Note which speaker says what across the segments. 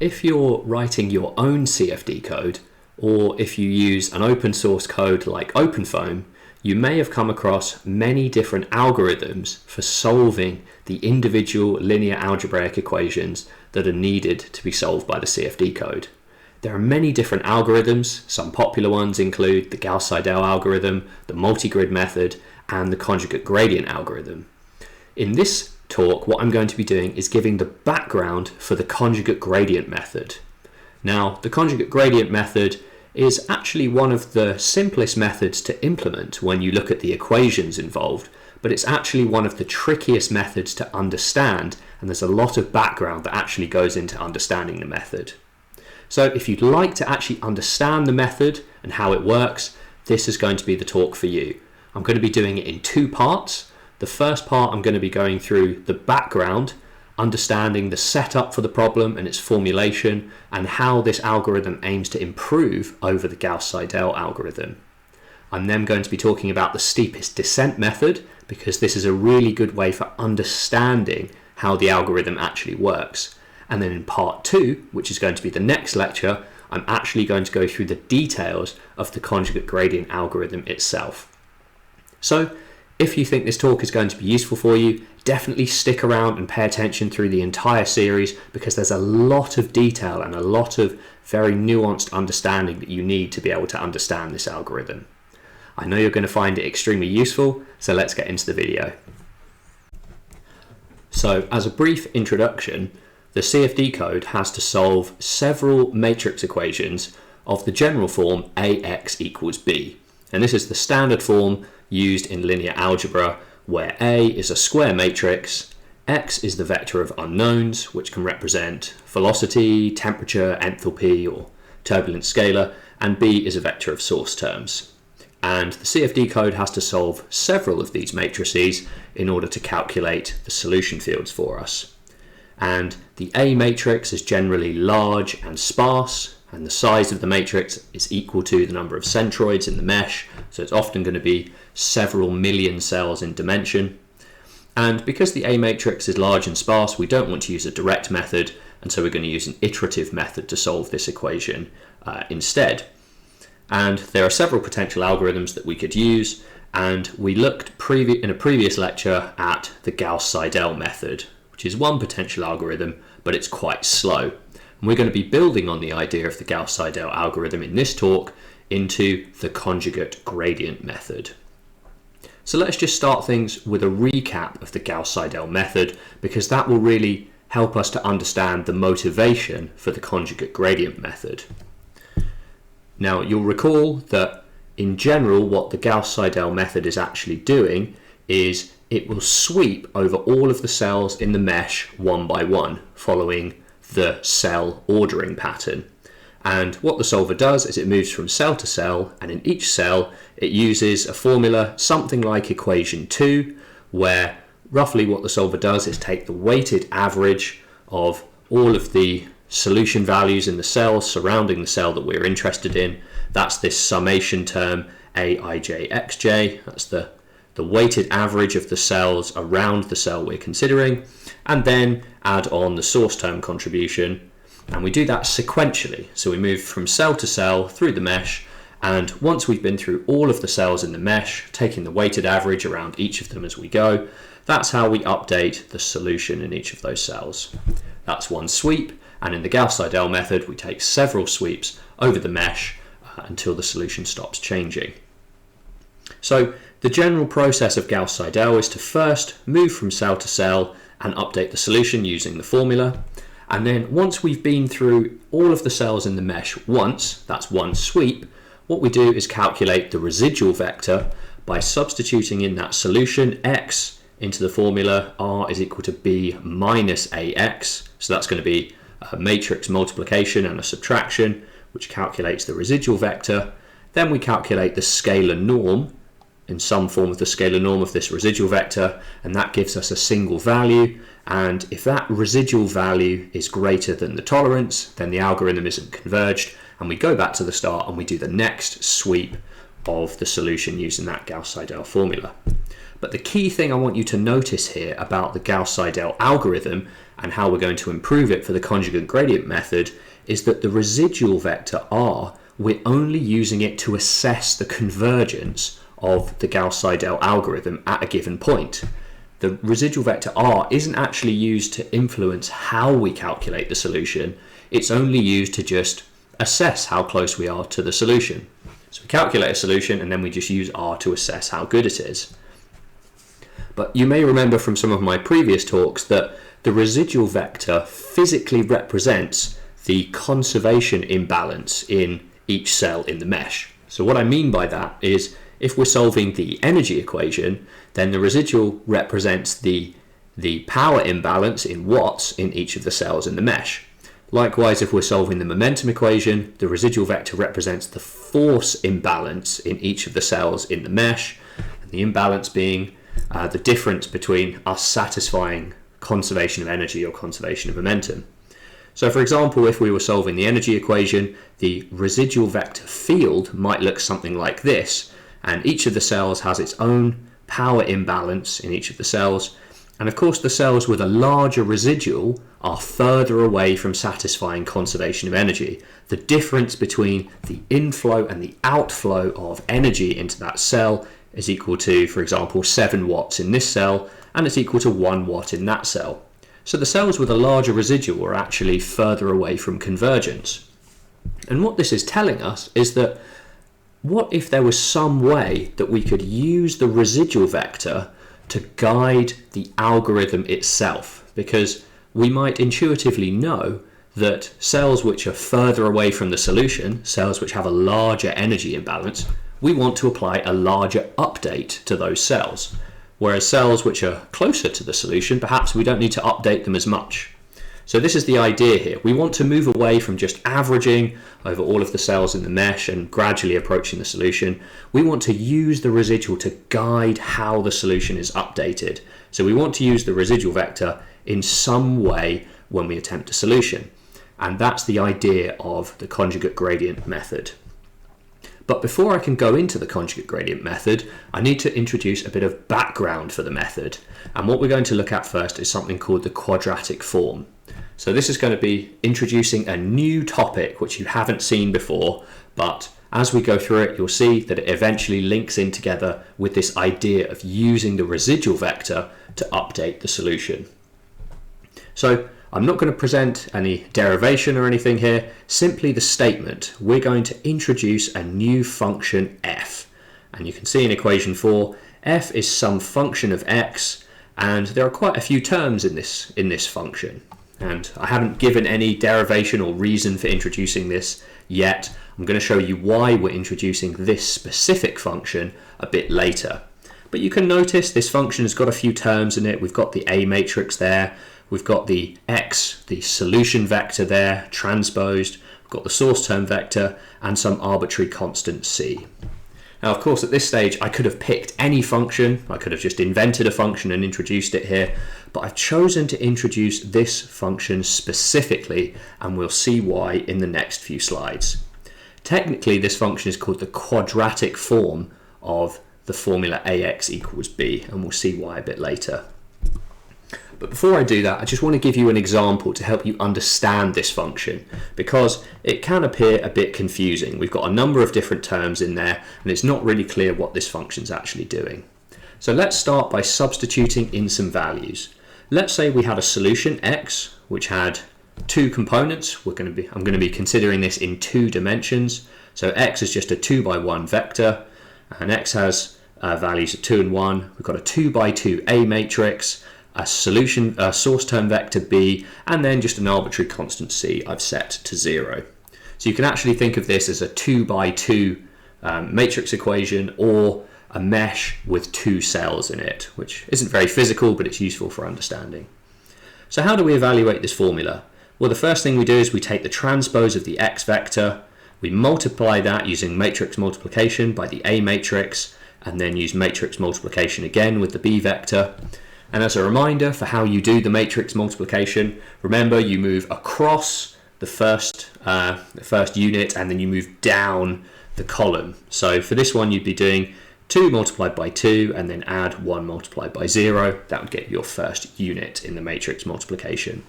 Speaker 1: If you're writing your own CFD code, or if you use an open source code like OpenFOAM, you may have come across many different algorithms for solving the individual linear algebraic equations that are needed to be solved by the CFD code. There are many different algorithms. Some popular ones include the Gauss-Seidel algorithm, the multi-grid method, and the conjugate gradient algorithm. In this talk, what I'm going to be doing is giving the background for the conjugate gradient method. Now, the conjugate gradient method is actually one of the simplest methods to implement when you look at the equations involved, but it's actually one of the trickiest methods to understand, and there's a lot of background that actually goes into understanding the method. So if you'd like to actually understand the method and how it works, this is going to be the talk for you. I'm going to be doing it in two parts. The first part, I'm going to be going through the background, understanding the setup for the problem and its formulation, and how this algorithm aims to improve over the Gauss-Seidel algorithm. I'm then going to be talking about the steepest descent method, because this is a really good way for understanding how the algorithm actually works. And then in part 2, which is going to be the next lecture, I'm actually going to go through the details of the conjugate gradient algorithm itself. So if you think this talk is going to be useful for you, definitely stick around and pay attention through the entire series, because there's a lot of detail and a lot of very nuanced understanding that you need to be able to understand this algorithm. I know you're going to find it extremely useful, so let's get into the video. So as a brief introduction, the CFD code has to solve several matrix equations of the general form AX equals B. And this is the standard form used in linear algebra, where A is a square matrix, X is the vector of unknowns, which can represent velocity, temperature, enthalpy, or turbulent scalar, and B is a vector of source terms. And the CFD code has to solve several of these matrices in order to calculate the solution fields for us. And the A matrix is generally large and sparse, and the size of the matrix is equal to the number of centroids in the mesh, so it's often going to be several million cells in dimension. And because the A matrix is large and sparse, we don't want to use a direct method, and so we're going to use an iterative method to solve this equation instead. And there are several potential algorithms that we could use, and we looked in a previous lecture at the Gauss-Seidel method, which is one potential algorithm, but it's quite slow. And we're going to be building on the idea of the Gauss-Seidel algorithm in this talk into the conjugate gradient method. So let's just start things with a recap of the Gauss-Seidel method, because that will really help us to understand the motivation for the conjugate gradient method. Now, you'll recall that in general what the Gauss-Seidel method is actually doing is it will sweep over all of the cells in the mesh one by one, following the cell ordering pattern. And what the solver does is it moves from cell to cell, and in each cell it uses a formula something like equation 2, where roughly what the solver does is take the weighted average of all of the solution values in the cells surrounding the cell that we're interested in. That's this summation term Aijxj. That's the weighted average of the cells around the cell we're considering, and then add on the source term contribution, and we do that sequentially. So we move from cell to cell through the mesh, and once we've been through all of the cells in the mesh, taking the weighted average around each of them as we go, that's how we update the solution in each of those cells. That's one sweep, and in the Gauss-Seidel method we take several sweeps over the mesh until the solution stops changing. So the general process of Gauss-Seidel is to first move from cell to cell and update the solution using the formula. And then once we've been through all of the cells in the mesh once, that's one sweep, what we do is calculate the residual vector by substituting in that solution x into the formula r is equal to b minus ax. So that's going to be a matrix multiplication and a subtraction, which calculates the residual vector. Then we calculate the scalar norm in some form of the scalar norm of this residual vector, and that gives us a single value. And if that residual value is greater than the tolerance, then the algorithm isn't converged, and we go back to the start and we do the next sweep of the solution using that Gauss-Seidel formula. But the key thing I want you to notice here about the Gauss-Seidel algorithm and how we're going to improve it for the conjugate gradient method is that the residual vector r, we're only using it to assess the convergence of the Gauss-Seidel algorithm at a given point. The residual vector r isn't actually used to influence how we calculate the solution. It's only used to just assess how close we are to the solution. So we calculate a solution and then we just use r to assess how good it is. But you may remember from some of my previous talks that the residual vector physically represents the conservation imbalance in each cell in the mesh. So what I mean by that is if we're solving the energy equation, then the residual represents the power imbalance in watts in each of the cells in the mesh. Likewise, if we're solving the momentum equation, the residual vector represents the force imbalance in each of the cells in the mesh, and the imbalance being the difference between us satisfying conservation of energy or conservation of momentum. So for example, if we were solving the energy equation, the residual vector field might look something like this, and each of the cells has its own power imbalance in each of the cells, and of course the cells with a larger residual are further away from satisfying conservation of energy. The difference between the inflow and the outflow of energy into that cell is equal to, for example, 7 watts in this cell, and it's equal to 1 watt in that cell. So the cells with a larger residual are actually further away from convergence. And what this is telling us is that what if there was some way that we could use the residual vector to guide the algorithm itself? Because we might intuitively know that cells which are further away from the solution, cells which have a larger energy imbalance, we want to apply a larger update to those cells. Whereas cells which are closer to the solution, perhaps we don't need to update them as much. So this is the idea here. We want to move away from just averaging over all of the cells in the mesh and gradually approaching the solution. We want to use the residual to guide how the solution is updated. So we want to use the residual vector in some way when we attempt a solution. And that's the idea of the conjugate gradient method. But before I can go into the conjugate gradient method, I need to introduce a bit of background for the method. And what we're going to look at first is something called the quadratic form. So this is going to be introducing a new topic which you haven't seen before, but as we go through it, you'll see that it eventually links in together with this idea of using the residual vector to update the solution. So I'm not going to present any derivation or anything here, simply the statement. We're going to introduce a new function f. And you can see in equation 4, f is some function of x, and there are quite a few terms in this function. And I haven't given any derivation or reason for introducing this yet. I'm going to show you why we're introducing this specific function a bit later. But you can notice this function has got a few terms in it. We've got the A matrix there. We've got the x, the solution vector there, transposed. We've got the source term vector and some arbitrary constant c. Now, of course, at this stage, I could have picked any function. I could have just invented a function and introduced it here. But I've chosen to introduce this function specifically, and we'll see why in the next few slides. Technically, this function is called the quadratic form of the formula ax equals b, and we'll see why a bit later. But before I do that, I just want to give you an example to help you understand this function, because it can appear a bit confusing. We've got a number of different terms in there, and it's not really clear what this function is actually doing. So let's start by substituting in some values. Let's say we had a solution x, which had two components. I'm going to be considering this in 2 dimensions. So x is just a 2 by 1 vector, and x has values of 2 and 1. We've got a 2 by 2 A matrix, a source term vector b, and then just an arbitrary constant c I've set to 0. So you can actually think of this as a 2 by 2 matrix equation, or a mesh with 2 cells in it, which isn't very physical, but it's useful for understanding. So how do we evaluate this formula? Well, the first thing we do is we take the transpose of the x vector, we multiply that using matrix multiplication by the A matrix, and then use matrix multiplication again with the b vector. And as a reminder for how you do the matrix multiplication, remember you move across the first unit and then you move down the column. So for this one you'd be doing 2 multiplied by 2 and then add 1 multiplied by 0. That would get your first unit in the matrix multiplication.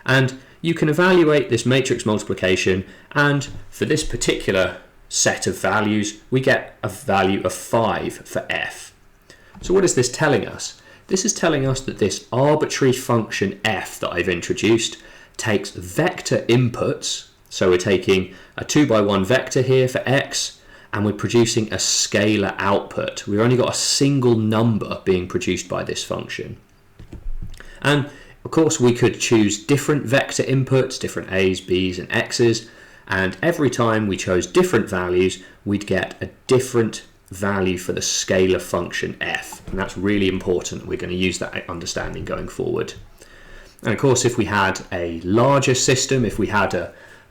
Speaker 1: And you can evaluate this matrix multiplication, and for this particular set of values, we get a value of 5 for f. So what is this telling us? This is telling us that this arbitrary function f that I've introduced takes vector inputs. So we're taking a 2 by 1 vector here for x, and we're producing a scalar output. We've only got a single number being produced by this function. And of course, we could choose different vector inputs, different a's, b's, and x's, and every time we chose different values, we'd get a different value for the scalar function f, and that's really important. We're going to use that understanding going forward. And of course, if we had a larger system, if we had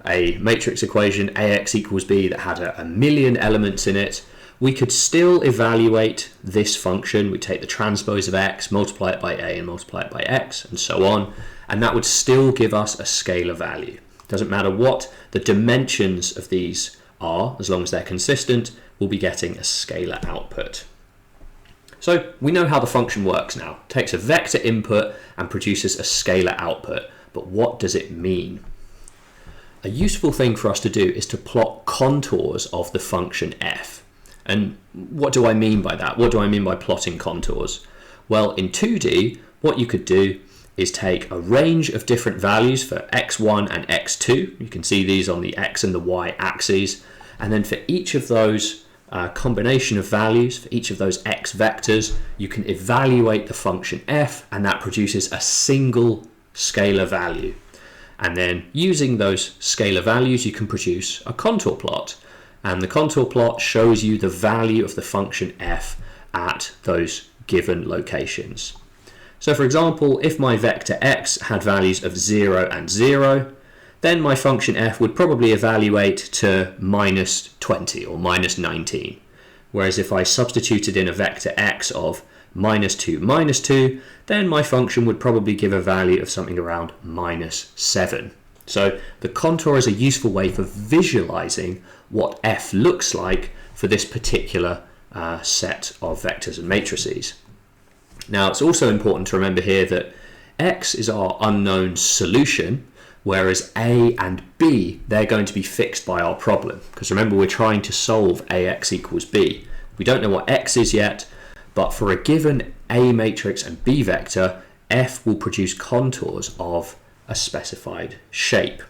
Speaker 1: a matrix equation ax equals b that had a million elements in it, we could still evaluate this function. We take the transpose of x, multiply it by a, and multiply it by x, and so on, and that would still give us a scalar value. Doesn't matter what the dimensions of these are, as long as they're consistent, we'll be getting a scalar output. So we know how the function works now. It takes a vector input and produces a scalar output, but what does it mean? A useful thing for us to do is to plot contours of the function f. And what do I mean by that? What do I mean by plotting contours? Well, in 2D, what you could do is take a range of different values for x1 and x2. You can see these on the x and the y axes. And then for each of those combination of values, for each of those x vectors, you can evaluate the function f, and that produces a single scalar value. And then using those scalar values, you can produce a contour plot. And the contour plot shows you the value of the function f at those given locations. So for example, if my vector x had values of 0 and 0, then my function f would probably evaluate to minus 20 or minus 19. Whereas if I substituted in a vector x of minus 2, minus 2, then my function would probably give a value of something around minus 7. So the contour is a useful way for visualizing what f looks like for this particular set of vectors and matrices. Now, it's also important to remember here that x is our unknown solution, whereas a and b, they're going to be fixed by our problem. Because remember, we're trying to solve ax equals b. We don't know what x is yet, but for a given a matrix and b vector, f will produce contours of a specified shape.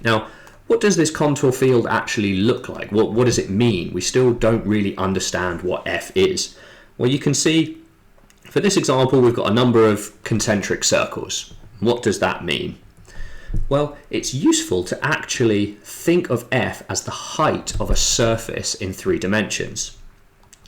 Speaker 1: Now, what does this contour field actually look like? What does it mean? We still don't really understand what f is. Well, you can see for this example, we've got a number of concentric circles. What does that mean? Well, it's useful to actually think of f as the height of a surface in 3 dimensions.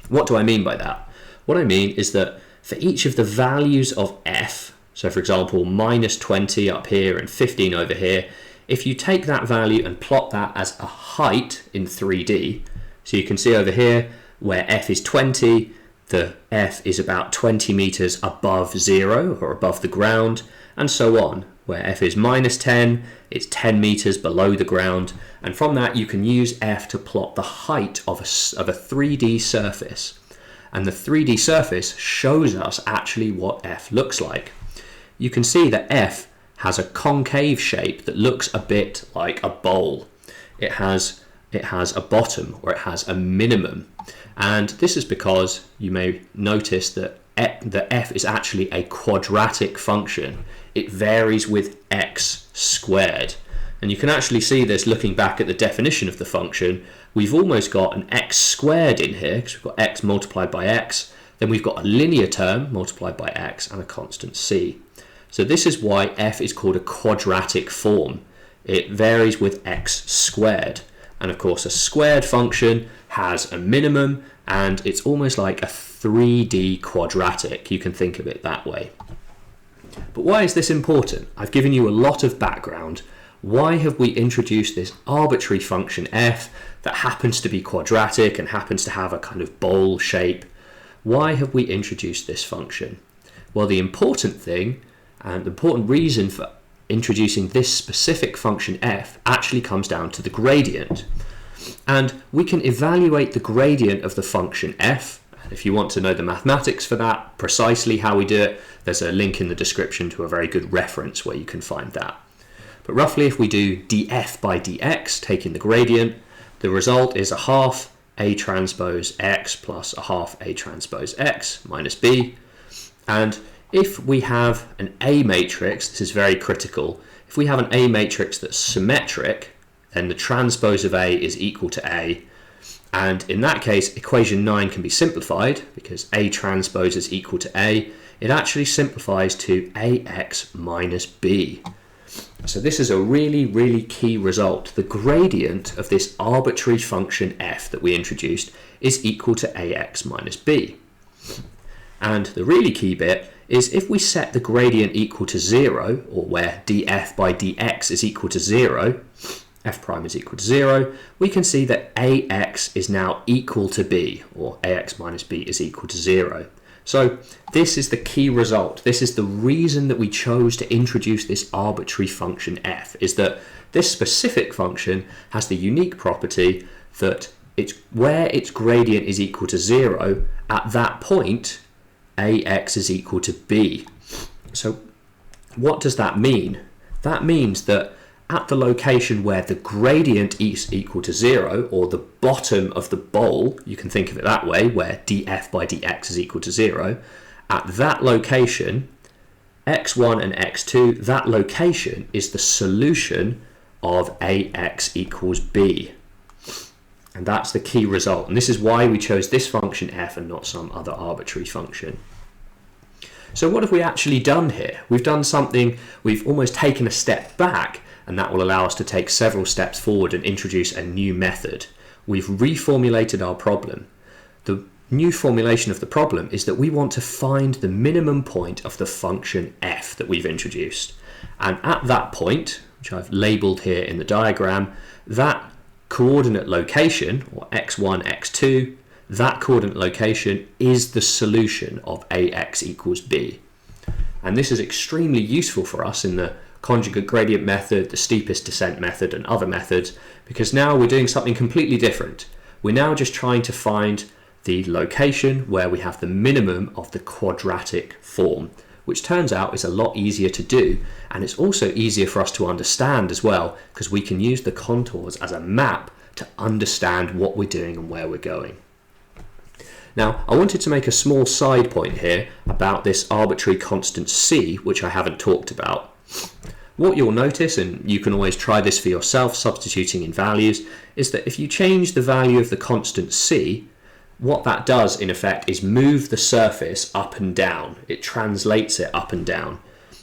Speaker 1: What do I mean by that? What I mean is that for each of the values of f, so for example, minus 20 up here and 15 over here, if you take that value and plot that as a height in 3D, so you can see over here where f is 20, the f is about 20 meters above 0 or above the ground, and so on. Where f is minus 10, it's 10 meters below the ground, and from that you can use f to plot the height of a 3D surface. And the 3D surface shows us actually what f looks like. You can see that f has a concave shape that looks a bit like a bowl. It has a bottom, or it has a minimum. And this is because you may notice that the f is actually a quadratic function. It varies with x squared. And you can actually see this looking back at the definition of the function. We've almost got an x squared in here, because we've got x multiplied by x. Then we've got a linear term multiplied by x and a constant c. So this is why f is called a quadratic form. It varies with x squared. And of course, a squared function has a minimum, and it's almost like a 3D quadratic. You can think of it that way. But why is this important? I've given you a lot of background. Why have we introduced this arbitrary function f that happens to be quadratic and happens to have a kind of bowl shape? Why have we introduced this function? Well, the important thing and the important reason for introducing this specific function f actually comes down to the gradient. And we can evaluate the gradient of the function f, If you want to know the mathematics for that, precisely how we do it, there's a link in the description to a very good reference where you can find that. But roughly, if we do df by dx, taking the gradient, the result is a half A transpose X plus a half A transpose X minus B. And if we have an A matrix, this is very critical, if we have an A matrix that's symmetric, then the transpose of A is equal to A. And in that case, equation 9 can be simplified because A transpose is equal to A. It actually simplifies to AX minus B. So this is a really, really key result. The gradient of this arbitrary function f that we introduced is equal to ax minus b. And the really key bit is if we set the gradient equal to 0, or where df by dx is equal to 0, f prime is equal to 0, we can see that ax is now equal to b, or ax minus b is equal to 0. So this is the key result. This is the reason that we chose to introduce this arbitrary function f, is that this specific function has the unique property that where its gradient is equal to 0, at that point, ax is equal to b. So what does that mean? That means that at the location where the gradient is equal to 0, or the bottom of the bowl, you can think of it that way, where df by dx is equal to 0, at that location, x1 and x2, that location is the solution of ax equals b. And that's the key result. And this is why we chose this function f and not some other arbitrary function. So what have we actually done here? We've done something, we've almost taken a step back, and that will allow us to take several steps forward and introduce a new method. We've reformulated our problem. The new formulation of the problem is that we want to find the minimum point of the function f that we've introduced. And at that point, which I've labelled here in the diagram, that coordinate location, or x1, x2, that coordinate location is the solution of ax equals b. And this is extremely useful for us in the conjugate gradient method, the steepest descent method, and other methods, because now we're doing something completely different. We're now just trying to find the location where we have the minimum of the quadratic form, which turns out is a lot easier to do, and it's also easier for us to understand as well, because we can use the contours as a map to understand what we're doing and where we're going. Now, I wanted to make a small side point here about this arbitrary constant c, which I haven't talked about. What you'll notice, and you can always try this for yourself substituting in values, is that if you change the value of the constant c, what that does in effect is move the surface up and down. It translates it up and down.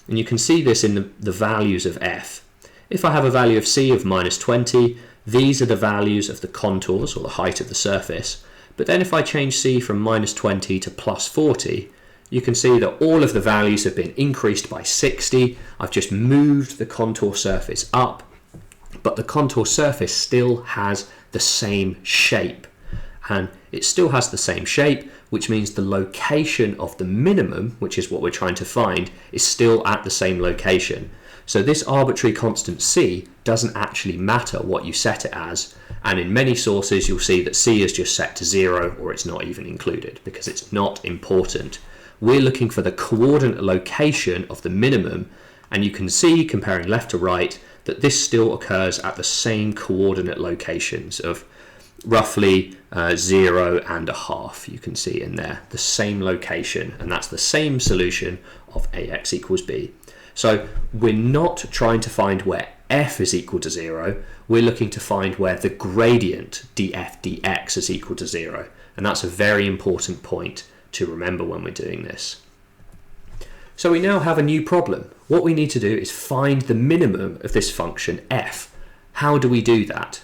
Speaker 1: And you can see this in the values of f. If I have a value of c of minus 20, these are the values of the contours, or the height of the surface. But then if I change c from minus 20 to plus 40, you can see that all of the values have been increased by 60. I've just moved the contour surface up, but the contour surface still has the same shape. And it still has the same shape, which means the location of the minimum, which is what we're trying to find, is still at the same location. So this arbitrary constant c doesn't actually matter what you set it as, and in many sources you'll see that c is just set to 0, or it's not even included, because it's not important. We're looking for the coordinate location of the minimum, and you can see, comparing left to right, that this still occurs at the same coordinate locations of roughly 0 and a half. You can see in there the same location, and that's the same solution of ax equals b. So we're not trying to find where f is equal to 0, we're looking to find where the gradient df dx is equal to 0, and that's a very important point to remember when we're doing this. So we now have a new problem. What we need to do is find the minimum of this function f. How do we do that?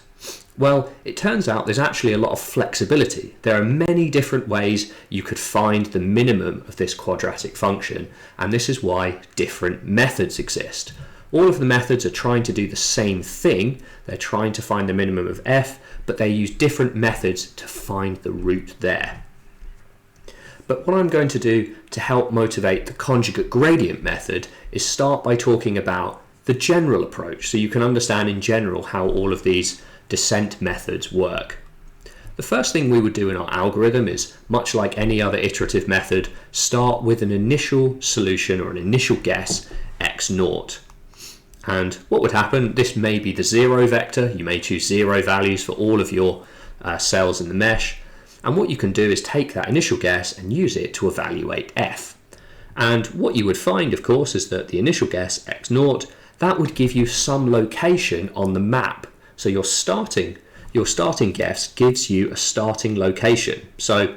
Speaker 1: Well, it turns out there's actually a lot of flexibility. There are many different ways you could find the minimum of this quadratic function, and this is why different methods exist. All of the methods are trying to do the same thing. They're trying to find the minimum of f, but they use different methods to find the root there. But what I'm going to do to help motivate the conjugate gradient method is start by talking about the general approach, so you can understand in general how all of these descent methods work. The first thing we would do in our algorithm is, much like any other iterative method, start with an initial solution or an initial guess, x naught. And what would happen, this may be the 0 vector, you may choose 0 values for all of your cells in the mesh, and what you can do is take that initial guess and use it to evaluate f. And what you would find, of course, is that the initial guess, x naught, that would give you some location on the map. So your starting guess gives you a starting location. So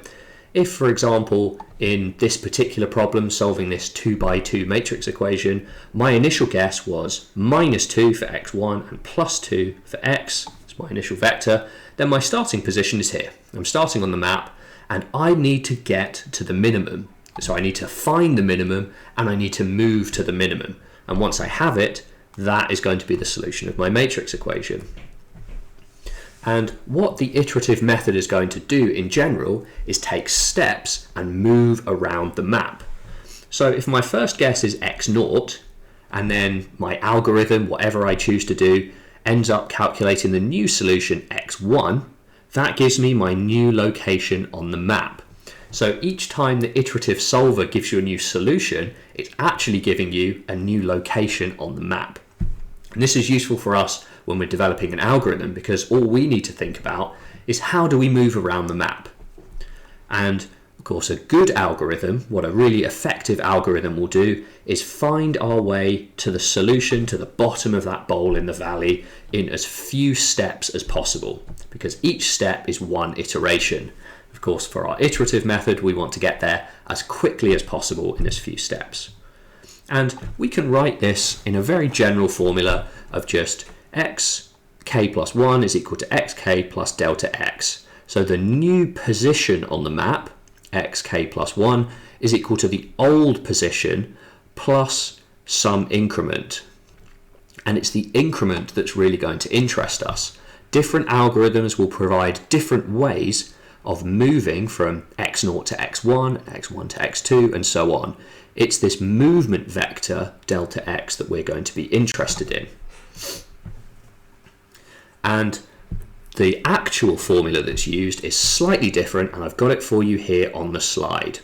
Speaker 1: if, for example, in this particular problem, solving this 2x2 matrix equation, my initial guess was -2 for x1 and +2 for x, it's my initial vector, then my starting position is here. I'm starting on the map and I need to get to the minimum. So I need to find the minimum and I need to move to the minimum. And once I have it, that is going to be the solution of my matrix equation. And what the iterative method is going to do in general is take steps and move around the map. So if my first guess is x naught, and then my algorithm, whatever I choose to do, ends up calculating the new solution x1, that gives me my new location on the map. So each time the iterative solver gives you a new solution, it's actually giving you a new location on the map. And this is useful for us when we're developing an algorithm, because all we need to think about is how do we move around the map. And of course, a good algorithm, what a really effective algorithm will do, is find our way to the solution, to the bottom of that bowl in the valley, in as few steps as possible, because each step is one iteration. Of course, for our iterative method, we want to get there as quickly as possible in as few steps. And we can write this in a very general formula of just xk plus 1 is equal to xk plus delta x. So the new position on the map, xk plus 1, is equal to the old position plus some increment. And it's the increment that's really going to interest us. Different algorithms will provide different ways of moving from x0 to x1, x1 to x2, and so on. It's this movement vector, delta x, that we're going to be interested in. And the actual formula that's used is slightly different, and I've got it for you here on the slide.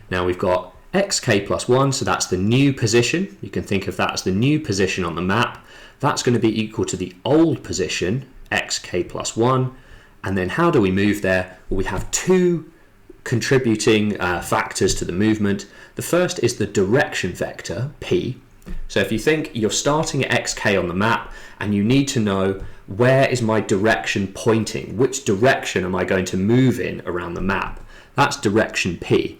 Speaker 1: Now we've got xk plus 1, so that's the new position. You can think of that as the new position on the map. That's going to be equal to the old position, xk plus 1. And then how do we move there? Well, we have two contributing factors to the movement. The first is the direction vector, p. So if you think you're starting at xk on the map and you need to know where is my direction pointing, which direction am I going to move in around the map? That's direction p.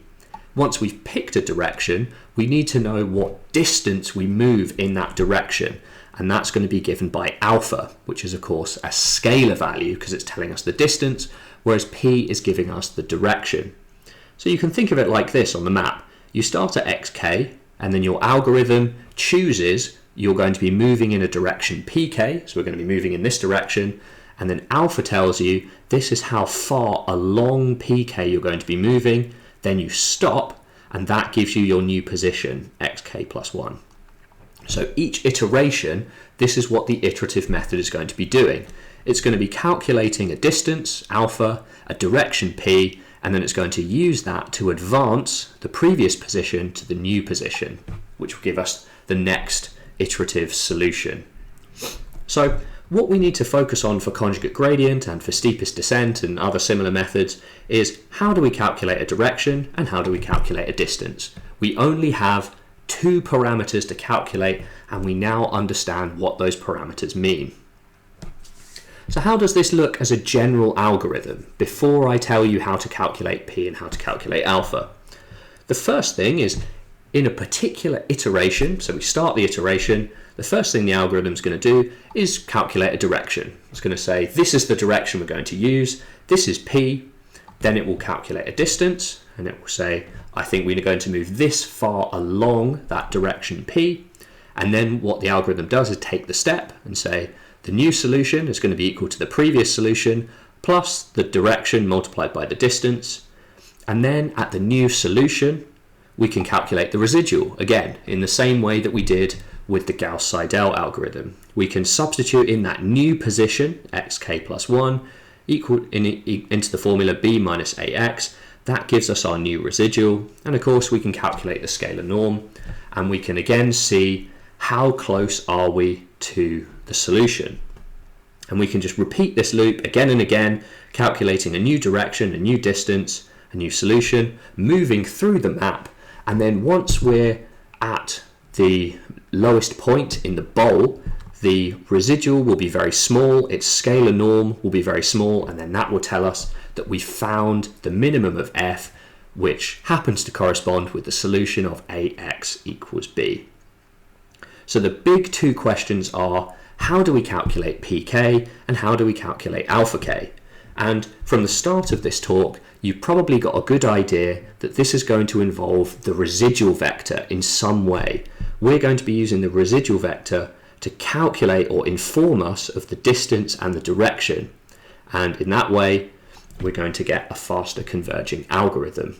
Speaker 1: Once we've picked a direction, we need to know what distance we move in that direction. And that's going to be given by alpha, which is of course a scalar value because it's telling us the distance, whereas p is giving us the direction. So you can think of it like this on the map. You start at xk, and then your algorithm chooses you're going to be moving in a direction pk, so we're going to be moving in this direction, and then alpha tells you this is how far along pk you're going to be moving, then you stop, and that gives you your new position, xk plus 1. So each iteration, this is what the iterative method is going to be doing. It's going to be calculating a distance, alpha, a direction, p, and then it's going to use that to advance the previous position to the new position, which will give us the next iterative solution. So what we need to focus on for conjugate gradient and for steepest descent and other similar methods is how do we calculate a direction and how do we calculate a distance. We only have two parameters to calculate, and we now understand what those parameters mean. So how does this look as a general algorithm before I tell you how to calculate p and how to calculate alpha? The first thing is, in a particular iteration, so we start the iteration, the first thing the algorithm is going to do is calculate a direction. It's going to say this is the direction we're going to use, this is p, then it will calculate a distance, and it will say I think we're going to move this far along that direction p, and then what the algorithm does is take the step and say the new solution is going to be equal to the previous solution plus the direction multiplied by the distance, and then at the new solution we can calculate the residual again in the same way that we did with the Gauss-Seidel algorithm. We can substitute in that new position xk plus 1 into the formula b minus ax. That gives us our new residual, and of course we can calculate the scalar norm, and we can again see how close are we to the solution. And we can just repeat this loop again and again, calculating a new direction, a new distance, a new solution, moving through the map, and then once we're at the lowest point in the bowl, the residual will be very small, its scalar norm will be very small, and then that will tell us that we found the minimum of f, which happens to correspond with the solution of ax equals b. So the big two questions are, how do we calculate pk and how do we calculate alpha k? And from the start of this talk, you've probably got a good idea that this is going to involve the residual vector in some way. We're going to be using the residual vector to calculate or inform us of the distance and the direction. And in that way, we're going to get a faster converging algorithm.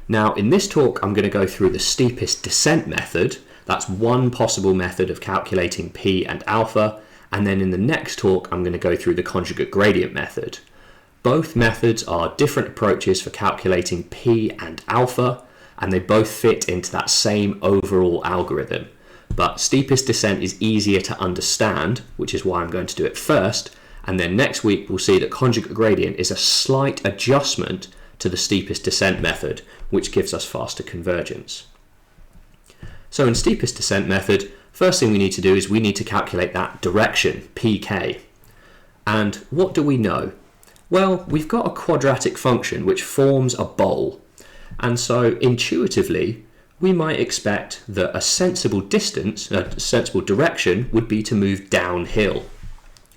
Speaker 1: Now, in this talk, I'm going to go through the steepest descent method. That's one possible method of calculating p and alpha. And then in the next talk, I'm going to go through the conjugate gradient method. Both methods are different approaches for calculating p and alpha, and they both fit into that same overall algorithm. But steepest descent is easier to understand, which is why I'm going to do it first. And then next week, we'll see that conjugate gradient is a slight adjustment to the steepest descent method, which gives us faster convergence. So in steepest descent method, first thing we need to do is we need to calculate that direction, pk. And what do we know? Well, we've got a quadratic function which forms a bowl. And so intuitively, we might expect that a sensible distance, a sensible direction would be to move downhill.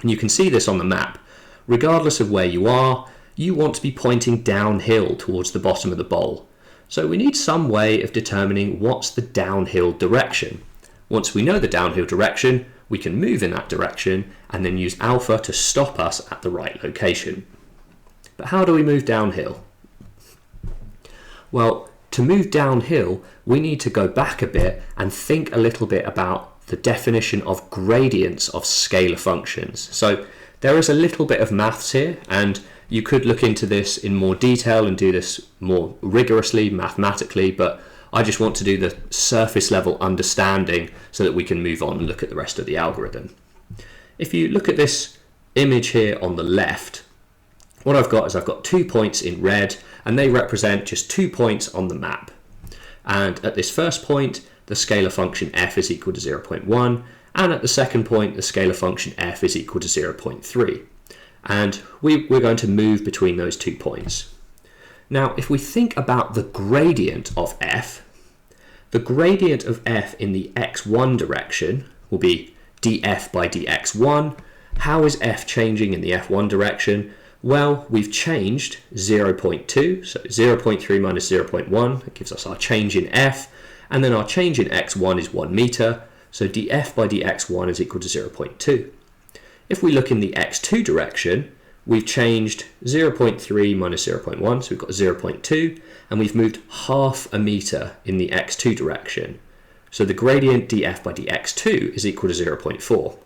Speaker 1: And you can see this on the map. Regardless of where you are, you want to be pointing downhill towards the bottom of the bowl. So we need some way of determining what's the downhill direction. Once we know the downhill direction, we can move in that direction and then use alpha to stop us at the right location. But how do we move downhill? Well, to move downhill, we need to go back a bit and think a little bit about the definition of gradients of scalar functions. So there is a little bit of maths here, and you could look into this in more detail and do this more rigorously, mathematically, but I just want to do the surface level understanding so that we can move on and look at the rest of the algorithm. If you look at this image here on the left, what I've got is I've got 2 points in red, and they represent just 2 points on the map. And at this first point, the scalar function f is equal to 0.1, and at the second point, the scalar function f is equal to 0.3. And we're going to move between those 2 points. Now, if we think about the gradient of f, the gradient of f in the x1 direction will be df by dx1. How is f changing in the f1 direction? Well, we've changed 0.2, so 0.3 minus 0.1, that gives us our change in f, and then our change in x1 is 1 meter, so df by dx1 is equal to 0.2. If we look in the x2 direction, we've changed 0.3 minus 0.1, so we've got 0.2, and we've moved half a meter in the x2 direction. So the gradient df by dx2 is equal to 0.4.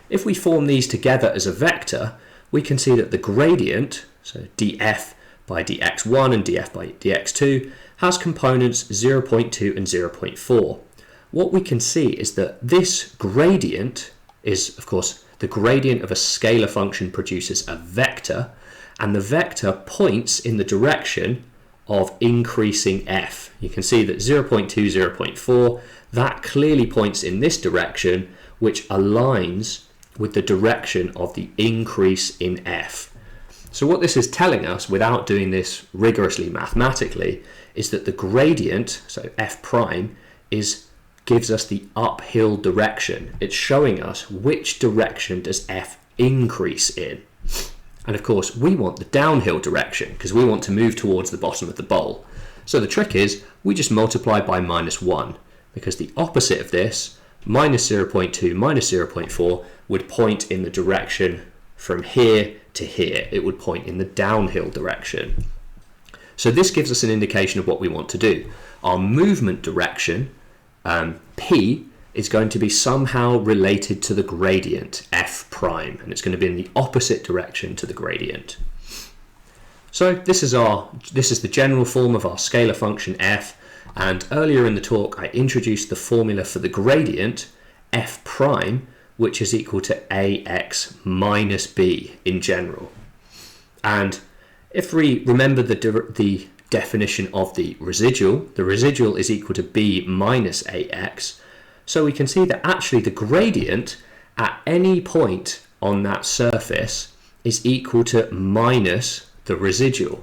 Speaker 1: If we form these together as a vector, we can see that the gradient, so df by dx1 and df by dx2, has components 0.2 and 0.4. What we can see is that this gradient is, of course, the gradient of a scalar function produces a vector, and the vector points in the direction of increasing f. You can see that 0.2, 0.4, that clearly points in this direction, which aligns with the direction of the increase in f. So what this is telling us, without doing this rigorously mathematically, is that the gradient, so f prime, gives us the uphill direction. It's showing us which direction does f increase in. And of course, we want the downhill direction because we want to move towards the bottom of the bowl. So the trick is we just multiply by minus 1, because the opposite of this, minus 0.2 minus 0.4, would point in the direction from here to here. It would point in the downhill direction. So this gives us an indication of what we want to do. Our movement direction, P, is going to be somehow related to the gradient f prime, and it's going to be in the opposite direction to the gradient. So this is the general form of our scalar function f, and earlier in the talk I introduced the formula for the gradient f prime, which is equal to ax minus b in general. And if we remember the definition of the residual is equal to b minus ax. So we can see that actually the gradient at any point on that surface is equal to minus the residual.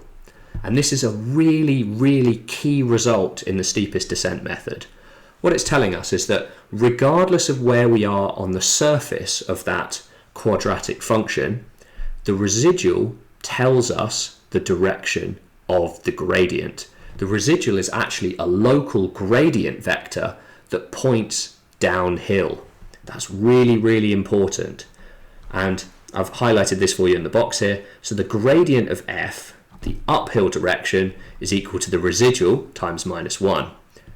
Speaker 1: And this is a really, really key result in the steepest descent method. What it's telling us is that regardless of where we are on the surface of that quadratic function, the residual tells us the direction of the gradient. The residual is actually a local gradient vector that points downhill. That's really, really important. And I've highlighted this for you in the box here. So the gradient of f, the uphill direction, is equal to the residual times minus 1.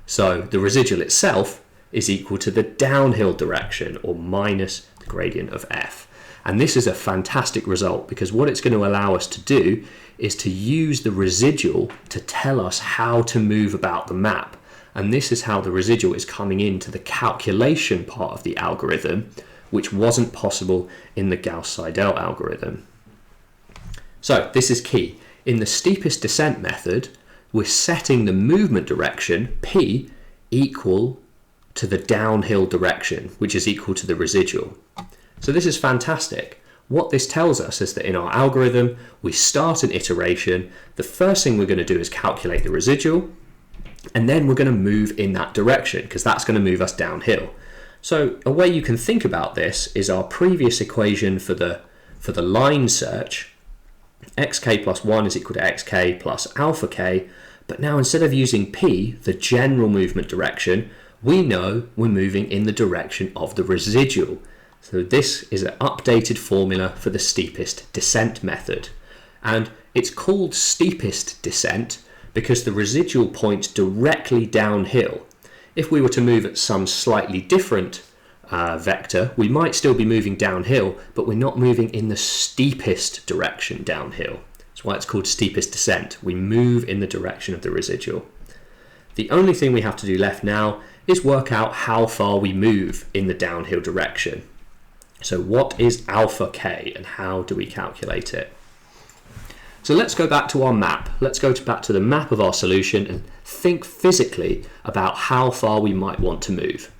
Speaker 1: So the residual itself is equal to the downhill direction, or minus the gradient of f. And this is a fantastic result, because what it's going to allow us to do is to use the residual to tell us how to move about the map. And this is how the residual is coming into the calculation part of the algorithm, which wasn't possible in the Gauss-Seidel algorithm. So this is key. In the steepest descent method, we're setting the movement direction, p, equal to the downhill direction, which is equal to the residual. So this is fantastic. What this tells us is that in our algorithm, we start an iteration. The first thing we're going to do is calculate the residual, and then we're going to move in that direction, because that's going to move us downhill. So a way you can think about this is our previous equation for the line search. Xk plus 1 is equal to xk plus alpha k, but now instead of using p, the general movement direction, we know we're moving in the direction of the residual. So this is an updated formula for the steepest descent method. And it's called steepest descent because the residual points directly downhill. If we were to move at some slightly different vector, we might still be moving downhill, but we're not moving in the steepest direction downhill. That's why it's called steepest descent. We move in the direction of the residual. The only thing we have to do left now is work out how far we move in the downhill direction. So what is alpha k and how do we calculate it? So let's go back to our map. Let's go back to the map of our solution and think physically about how far we might want to move.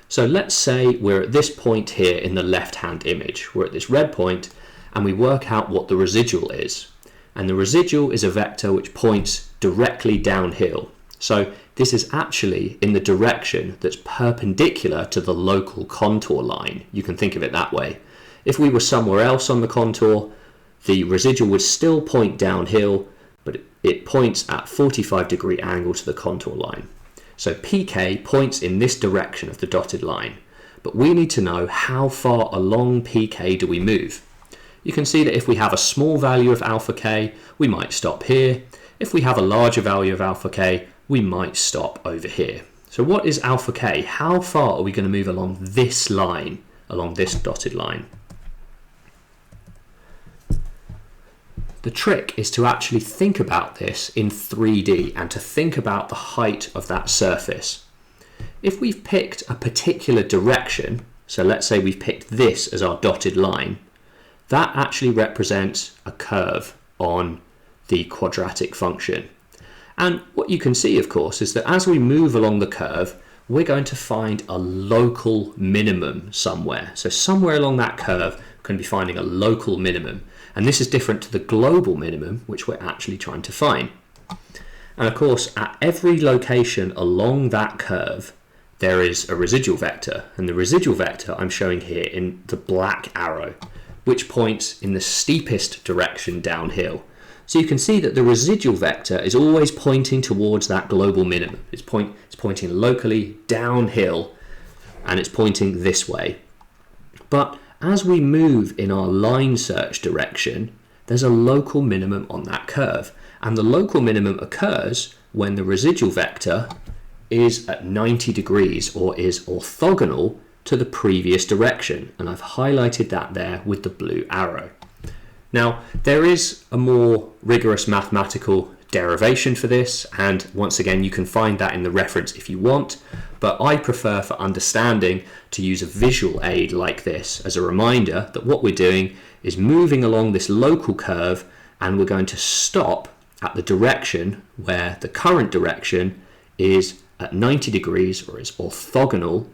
Speaker 1: So let's say we're at this point here in the left-hand image. We're at this red point and we work out what the residual is. And the residual is a vector which points directly downhill. So this is actually in the direction that's perpendicular to the local contour line. You can think of it that way. If we were somewhere else on the contour, the residual would still point downhill, but it points at 45-degree angle to the contour line. So pk points in this direction of the dotted line, but we need to know how far along pk do we move. You can see that if we have a small value of alpha k, we might stop here. If we have a larger value of alpha k, we might stop over here. So what is alpha k? How far are we going to move along this line, along this dotted line? The trick is to actually think about this in 3D and to think about the height of that surface. If we've picked a particular direction, so let's say we've picked this as our dotted line, that actually represents a curve on the quadratic function. And what you can see, of course, is that as we move along the curve, we're going to find a local minimum somewhere. So somewhere along that curve, we're going to be finding a local minimum. And this is different to the global minimum, which we're actually trying to find. And of course, at every location along that curve, there is a residual vector. And the residual vector I'm showing here in the black arrow, which points in the steepest direction downhill. So you can see that the residual vector is always pointing towards that global minimum. It's pointing locally downhill, and it's pointing this way. But as we move in our line search direction, there's a local minimum on that curve. And the local minimum occurs when the residual vector is at 90 degrees or is orthogonal to the previous direction, and I've highlighted that there with the blue arrow. Now, there is a more rigorous mathematical derivation for this, and once again you can find that in the reference if you want, but I prefer for understanding to use a visual aid like this as a reminder that what we're doing is moving along this local curve, and we're going to stop at the direction where the current direction is at 90 degrees or is orthogonal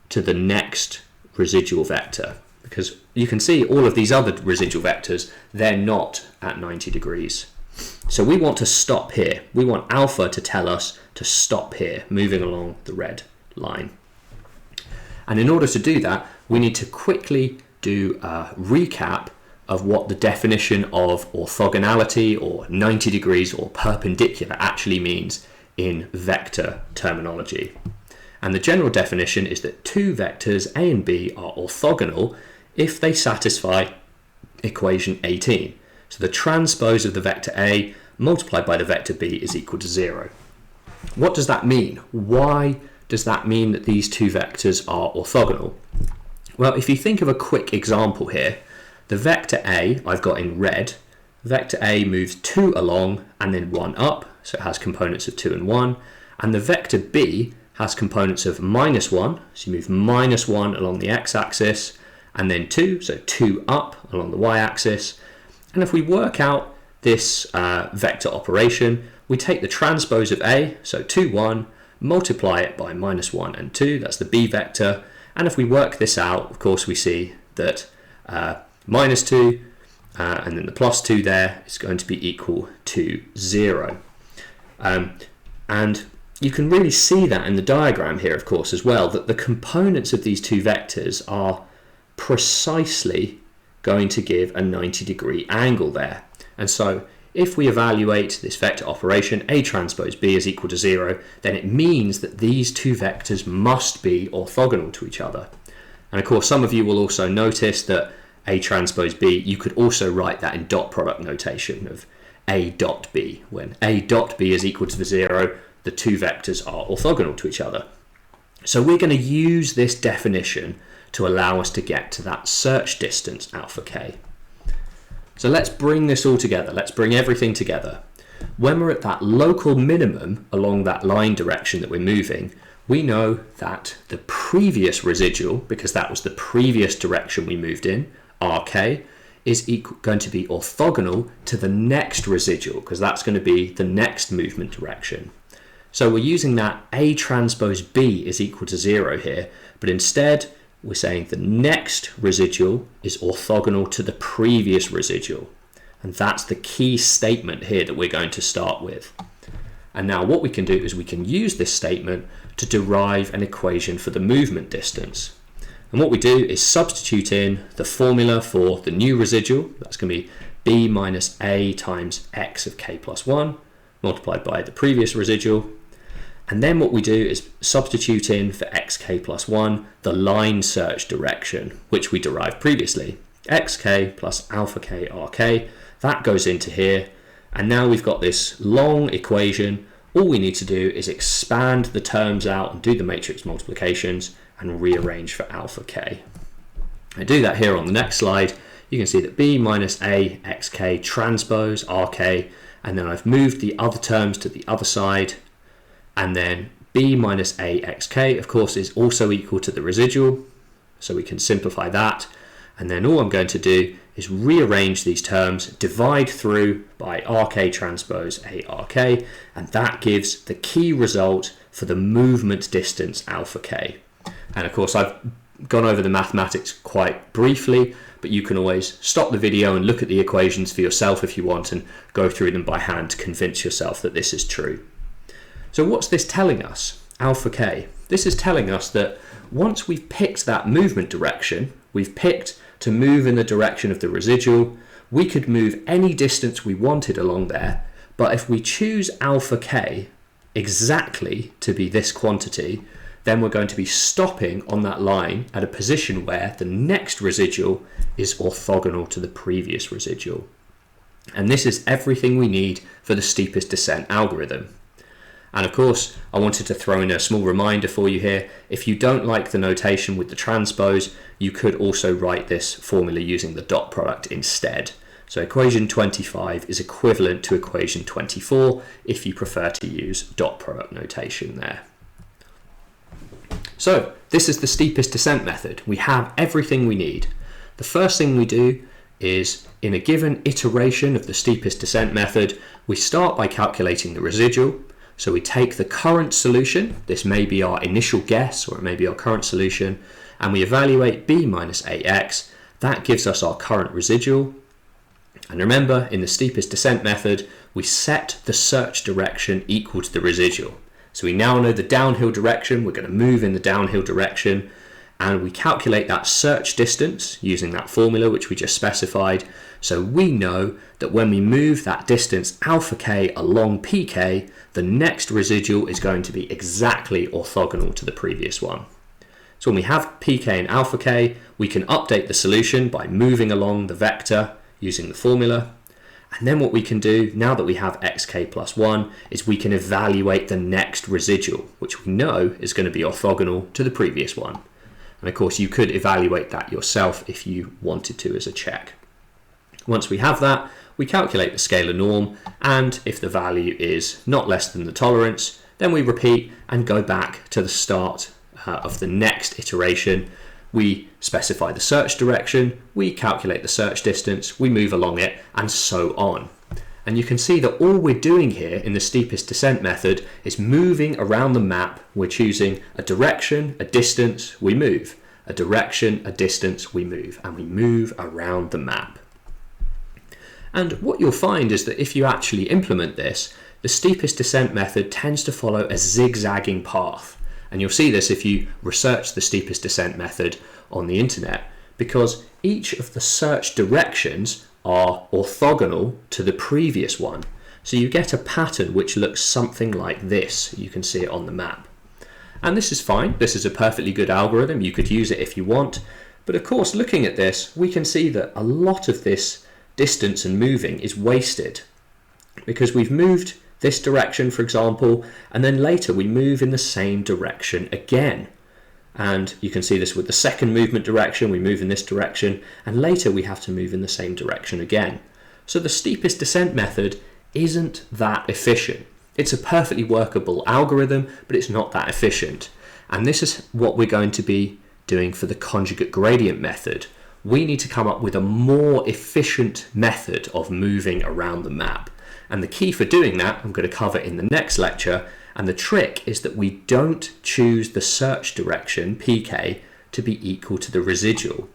Speaker 1: to the next residual vector, because you can see all of these other residual vectors, they're not at 90 degrees. So we want to stop here. We want alpha to tell us to stop here, moving along the red line. And in order to do that, we need to quickly do a recap of what the definition of orthogonality or 90 degrees or perpendicular actually means in vector terminology. And the general definition is that two vectors A and B are orthogonal if they satisfy equation 18. So the transpose of the vector A multiplied by the vector B is equal to 0. What does that mean? Why does that mean that these two vectors are orthogonal? Well, if you think of a quick example here, the vector A I've got in red. Vector A moves 2 along and then 1 up, so it has components of 2 and 1. And the vector B has components of -1, so you move -1 along the x-axis, and then 2, so 2 up along the y-axis. And if we work out this vector operation, we take the transpose of A, so 2, 1, multiply it by -1 and 2, that's the B vector. And if we work this out, of course, we see that -2 and then the +2 there is going to be equal to 0. And you can really see that in the diagram here, of course, as well, that the components of these two vectors are precisely going to give a 90-degree angle there. And so if we evaluate this vector operation, A transpose B is equal to 0, then it means that these two vectors must be orthogonal to each other. And of course, some of you will also notice that A transpose B, you could also write that in dot product notation of A dot B. When A dot B is equal to 0, the two vectors are orthogonal to each other. So we're going to use this definition to allow us to get to that search distance alpha k. So let's bring this all together. Let's bring everything together. When we're at that local minimum along that line direction that we're moving, we know that the previous residual, because that was the previous direction we moved in, rk, is going to be orthogonal to the next residual, because that's going to be the next movement direction. So we're using that A transpose B is equal to 0 here, but instead we're saying the next residual is orthogonal to the previous residual. And that's the key statement here that we're going to start with. And now what we can do is we can use this statement to derive an equation for the movement distance. And what we do is substitute in the formula for the new residual. That's going to be b minus a times x of k plus 1 multiplied by the previous residual. And then what we do is substitute in for xk plus 1 the line search direction, which we derived previously. xk plus alpha k rk, that goes into here. And now we've got this long equation. All we need to do is expand the terms out and do the matrix multiplications and rearrange for alpha k. I do that here on the next slide. You can see that b minus a xk transpose rk, and then I've moved the other terms to the other side. And then b minus a xk, of course, is also equal to the residual. So we can simplify that. And then all I'm going to do is rearrange these terms, divide through by rk transpose ark, and that gives the key result for the movement distance alpha k. And of course, I've gone over the mathematics quite briefly, but you can always stop the video and look at the equations for yourself if you want and go through them by hand to convince yourself that this is true. So what's this telling us? Alpha k. This is telling us that once we've picked that movement direction, we've picked to move in the direction of the residual, we could move any distance we wanted along there, but if we choose alpha k exactly to be this quantity, then we're going to be stopping on that line at a position where the next residual is orthogonal to the previous residual. And this is everything we need for the steepest descent algorithm. And of course, I wanted to throw in a small reminder for you here. If you don't like the notation with the transpose, you could also write this formula using the dot product instead. So equation 25 is equivalent to equation 24 if you prefer to use dot product notation there. So this is the steepest descent method. We have everything we need. The first thing we do is, in a given iteration of the steepest descent method, we start by calculating the residual. So we take the current solution, this may be our initial guess or it may be our current solution, and we evaluate b minus ax. That gives us our current residual. And remember, in the steepest descent method, we set the search direction equal to the residual. So we now know the downhill direction, we're going to move in the downhill direction, and we calculate that search distance using that formula which we just specified. So we know that when we move that distance alpha k along pk, the next residual is going to be exactly orthogonal to the previous one. So when we have pk and alpha k, we can update the solution by moving along the vector using the formula. And then what we can do, now that we have xk plus 1, is we can evaluate the next residual, which we know is going to be orthogonal to the previous one. And of course, you could evaluate that yourself if you wanted to as a check. Once we have that, we calculate the scalar norm, and if the value is not less than the tolerance, then we repeat and go back to the start of the next iteration. We specify the search direction, we calculate the search distance, we move along it, and so on. And you can see that all we're doing here in the steepest descent method is moving around the map. We're choosing a direction, a distance, we move. A direction, a distance, we move. And we move around the map. And what you'll find is that if you actually implement this, the steepest descent method tends to follow a zigzagging path. And you'll see this if you research the steepest descent method on the internet, because each of the search directions are orthogonal to the previous one. So you get a pattern which looks something like this. You can see it on the map. And this is fine. This is a perfectly good algorithm. You could use it if you want. But of course, looking at this, we can see that a lot of this distance and moving is wasted because we've moved this direction, for example, and then later we move in the same direction again. And you can see this with the second movement direction, we move in this direction, and later we have to move in the same direction again. So the steepest descent method isn't that efficient. It's a perfectly workable algorithm, but it's not that efficient. And this is what we're going to be doing for the conjugate gradient method. We need to come up with a more efficient method of moving around the map. And the key for doing that, I'm going to cover in the next lecture. And the trick is that we don't choose the search direction, pk, to be equal to the residual.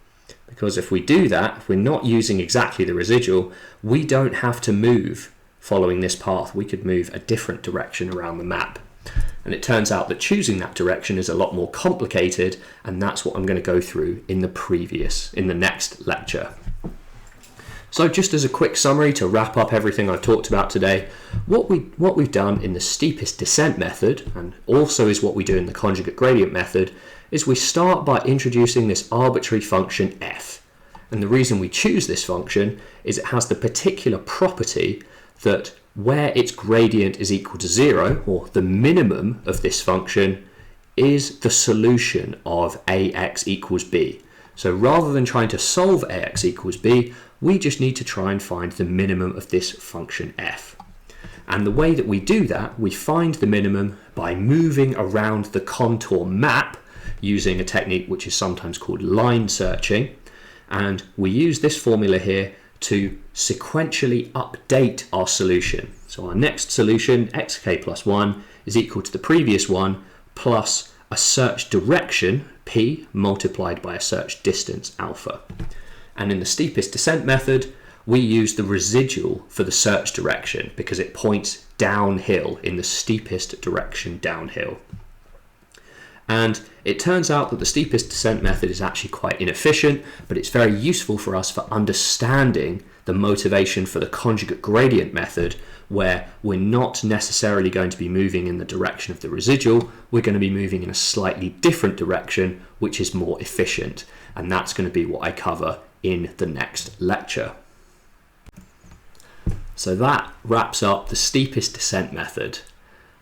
Speaker 1: Because if we do that, if we're not using exactly the residual, we don't have to move following this path. We could move a different direction around the map. And it turns out that choosing that direction is a lot more complicated, and that's what I'm going to go through in the next lecture. So just as a quick summary to wrap up everything I've talked about today, what we've done in the steepest descent method, and also is what we do in the conjugate gradient method, is we start by introducing this arbitrary function f. And the reason we choose this function is it has the particular property that where its gradient is equal to 0, or the minimum of this function, is the solution of ax equals b. So rather than trying to solve ax equals b, we just need to try and find the minimum of this function f. And the way that we do that, we find the minimum by moving around the contour map using a technique which is sometimes called line searching. And we use this formula here to sequentially update our solution. So our next solution, xk plus 1, is equal to the previous one plus a search direction, p, multiplied by a search distance, alpha. And in the steepest descent method, we use the residual for the search direction because it points downhill in the steepest direction downhill. And it turns out that the steepest descent method is actually quite inefficient, but it's very useful for us for understanding the motivation for the conjugate gradient method, where we're not necessarily going to be moving in the direction of the residual, we're going to be moving in a slightly different direction, which is more efficient. And that's going to be what I cover in the next lecture. So that wraps up the steepest descent method.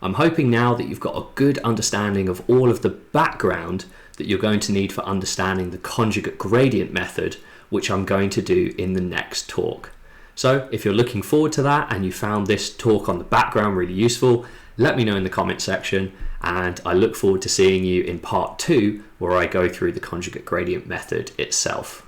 Speaker 1: I'm hoping now that you've got a good understanding of all of the background that you're going to need for understanding the conjugate gradient method, which I'm going to do in the next talk. So if you're looking forward to that and you found this talk on the background really useful, let me know in the comment section, and I look forward to seeing you in part 2 where I go through the conjugate gradient method itself.